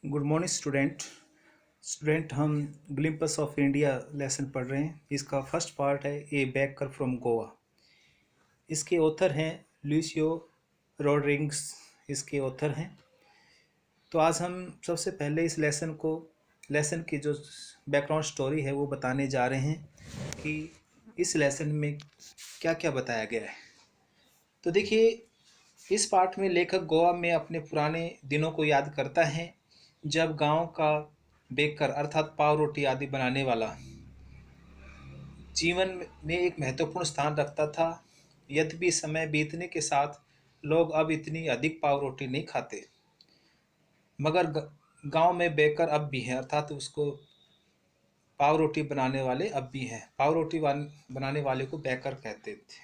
Good morning student हम ग्लिम्पस of India lesson पढ़ रहे हैं। इसका फर्स्ट पार्ट है ए बैकर फ्रॉम गोवा। इसके ऑथर हैं लुइसियो रोड्रिग्स। इसके ऑथर हैं। तो आज हम सबसे पहले इस लेसन की जो बैकग्राउंड स्टोरी है वो बताने जा रहे हैं कि इस लेसन में क्या क्या बताया गया है। तो देखिए, इस पाठ में लेखक गोवा में अपने पुराने दिनों को याद करता है, जब गांव का बेकर अर्थात पाव रोटी आदि बनाने वाला जीवन में एक महत्वपूर्ण स्थान रखता था। यद्यपि समय बीतने के साथ लोग अब इतनी अधिक पाव रोटी नहीं खाते, मगर गांव में बेकर अब भी हैं, अर्थात उसको पाव रोटी बनाने वाले अब भी हैं। पाव रोटी बनाने वाले को बेकर कहते थे।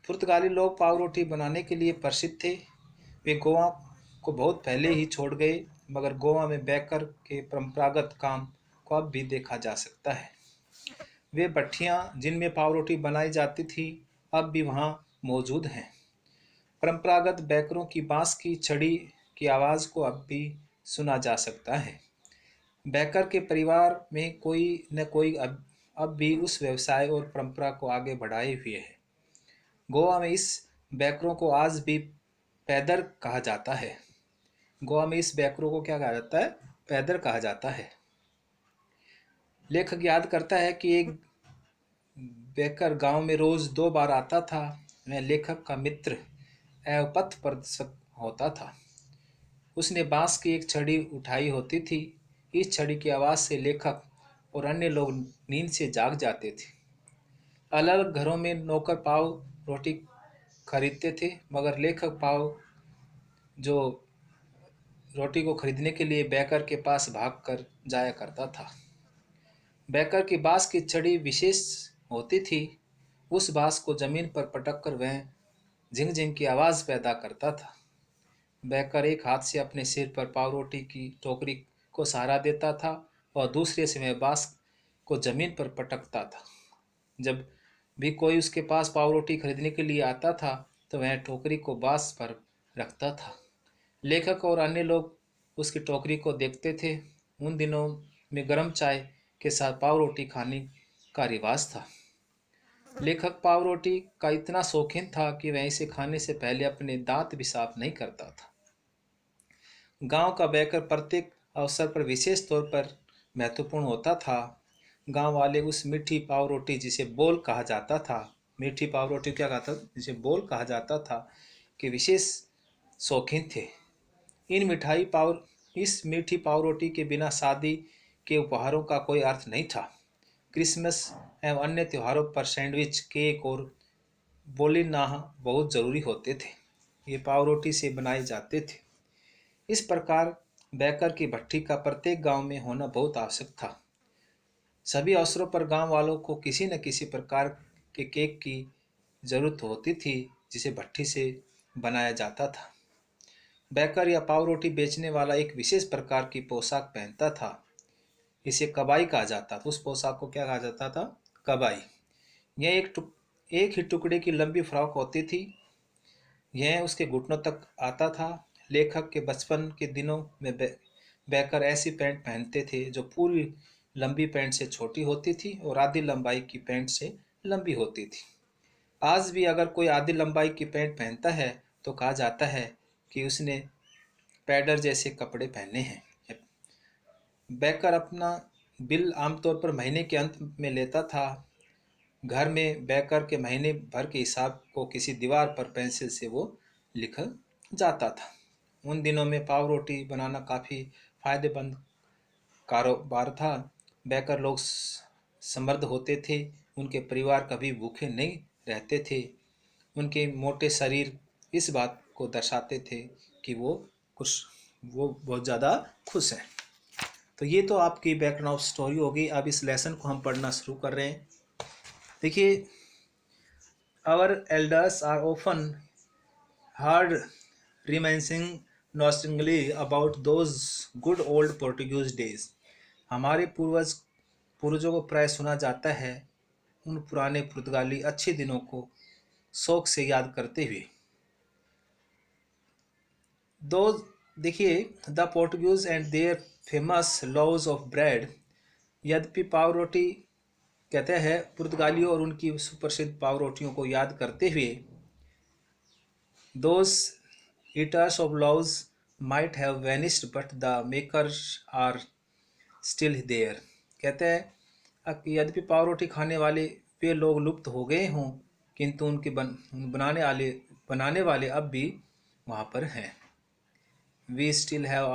पुर्तगाली लोग पाव रोटी बनाने के लिए प्रसिद्ध थे। वे गोवा को बहुत पहले ही छोड़ गए, मगर गोवा में बेकर के परंपरागत काम को अब भी देखा जा सकता है। वे भट्ठियाँ जिनमें पाव रोटी बनाई जाती थी अब भी वहाँ मौजूद हैं। परंपरागत बेकरों की बांस की छड़ी की आवाज़ को अब भी सुना जा सकता है। बेकर के परिवार में कोई न कोई अब भी उस व्यवसाय और परंपरा को आगे बढ़ाए हुए है। गोवा में इस बेकरों को आज भी पैदर कहा जाता है। गोवा में इस बेकरों को क्या कहा जाता है? पैदर कहा जाता है। लेखक याद करता है कि एक बेकर गांव में रोज 2 बार आता था। वह लेखक का मित्र एवं पथ प्रदर्शक होता था। उसने बांस की एक छड़ी उठाई होती थी। इस छड़ी की आवाज से लेखक और अन्य लोग नींद से जाग जाते थे। अलग अलग घरों में नौकर पाव रोटी खरीदते थे, मगर लेखक पाव जो रोटी को खरीदने के लिए बेकर के पास भाग कर जाया करता था। बेकर की बांस की छड़ी विशेष होती थी। उस बांस को जमीन पर पटक कर वह झिंग झिंग की आवाज पैदा करता था। बेकर एक हाथ से अपने सिर पर पाव रोटी की टोकरी को सहारा देता था और दूसरे से वह बांस को जमीन पर पटकता था। जब भी कोई उसके पास पाव रोटी खरीदने के लिए आता था तो वह टोकरी को बांस पर रखता था। लेखक और अन्य लोग उसकी टोकरी को देखते थे। उन दिनों में गर्म चाय के साथ पाव रोटी खाने का रिवाज था। लेखक पाव रोटी का इतना शौकीन था कि वह इसे खाने से पहले अपने दांत भी साफ नहीं करता था। गांव का बेकर प्रत्येक अवसर पर विशेष तौर पर महत्वपूर्ण होता था। गांव वाले उस मीठी पाव रोटी जिसे बोल कहा जाता था, मीठी पाव रोटी क्या कहता था, जिसे बोल कहा जाता था, कि विशेष शौकीन थे। इन मिठाई पाव इस मीठी पाव रोटी के बिना शादी के उपहारों का कोई अर्थ नहीं था। क्रिसमस एवं अन्य त्योहारों पर सैंडविच, केक और बोलिनाह बहुत जरूरी होते थे। ये पाव रोटी से बनाए जाते थे। इस प्रकार बेकर की भट्ठी का प्रत्येक गांव में होना बहुत आवश्यक था। सभी अवसरों पर गांव वालों को किसी न किसी प्रकार के केक की जरूरत होती थी, जिसे भट्ठी से बनाया जाता था। बेकर या पाव रोटी बेचने वाला एक विशेष प्रकार की पोशाक पहनता था। इसे कबाई कहा जाता था। उस पोशाक को क्या कहा जाता था? कबाई। यह एक ही टुकड़े की लंबी फ्रॉक होती थी। यह उसके घुटनों तक आता था। लेखक के बचपन के दिनों में बेकर ऐसी पैंट पहनते थे जो पूरी लंबी पैंट से छोटी होती थी और आधी लंबाई की पैंट से लंबी होती थी। आज भी अगर कोई आधी लंबाई की पैंट पहनता है तो कहा जाता है कि उसने पैडर जैसे कपड़े पहने हैं। बेकर अपना बिल आमतौर पर महीने के अंत में लेता था। घर में बेकर के महीने भर के हिसाब को किसी दीवार पर पेंसिल से वो लिखा जाता था। उन दिनों में पाव रोटी बनाना काफ़ी फायदेमंद कारोबार था। बेकर लोग समृद्ध होते थे। उनके परिवार कभी भूखे नहीं रहते थे। उनके मोटे शरीर इस बात को दर्शाते थे कि वो बहुत ज़्यादा खुश हैं। तो ये तो आपकी बैकग्राउंड स्टोरी होगी। अब इस लेसन को हम पढ़ना शुरू कर रहे हैं। देखिए, our elders are often heard reminiscing nostalgically about those good old Portuguese days. हमारे पूर्वजों को प्राय सुना जाता है उन पुराने पुर्तगाली अच्छे दिनों को शौक से याद करते हुए। दो देखिए, the Portuguese and their famous loaves of bread. यद्यपि पाव रोटी कहते हैं, पुर्तगालियों और उनकी सुप्रसिद्ध पाव रोटियों को याद करते हुए, those eaters of laws might have vanished but the makers are still there। कहते हैं कि यद्यपि पाव रोटी खाने वाले वे लोग लुप्त हो गए हों, किंतु उनके बनाने वाले अब भी वहाँ पर हैं। We still have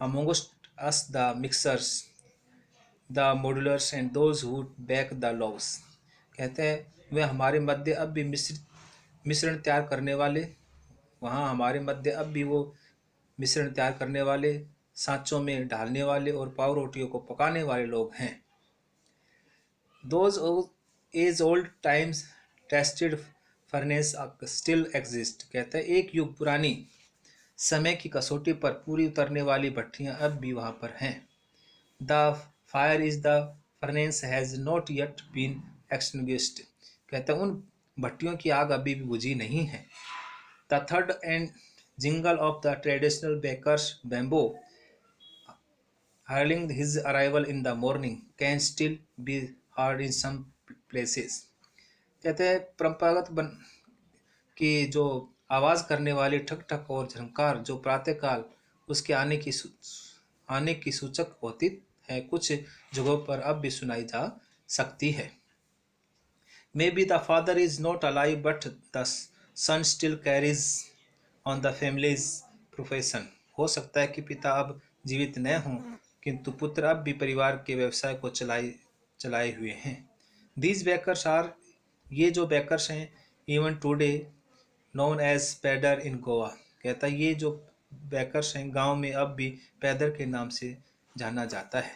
amongst us the mixers, the modulars and those who bake the loaves। कहते हैं वे हमारे मध्य अब भी मिश्रण तैयार करने वाले, वहाँ हमारे मध्य अब भी वो मिश्रण तैयार करने वाले, सांचों में ढालने वाले और पाव रोटियों को पकाने वाले लोग हैं। Those age old times tested furnace still exist। कहते हैं एक युग पुरानी समय की कसौटी पर पूरी उतरने वाली भट्टियां अब भी वहाँ पर हैं। The fire is the furnace has not yet been extinguished। कहते हैं उन भट्टियों की आग अभी भी बुझी नहीं है। The thud and jingle of the traditional baker's bamboo heralding his arrival in the morning can still be heard in some places। कहते हैं परंपरागत की जो आवाज़ करने वाली ठक ठक और झंकार जो प्रातःकाल उसके आने की सूचक होती है, कुछ जगहों पर अब भी सुनाई जा सकती है। Maybe the father is not alive but the son still carries on the family's profession। हो सकता है कि पिता अब जीवित न हों, किंतु पुत्र अब भी परिवार के व्यवसाय को चलाए हुए हैं। These bakers are, ये जो बेकर्स हैं, even today known as पैदर in Goa. कहता है ये जो बेकर्स हैं गांव में अब भी पैदर के नाम से जाना जाता है।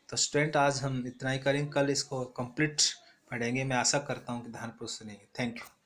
तो स्टूडेंट आज हम इतना ही करेंगे, कल इसको कंप्लीट पढ़ेंगे। मैं आशा करता हूँ कि ध्यानपूर्वक सुनेंगे। Thank you.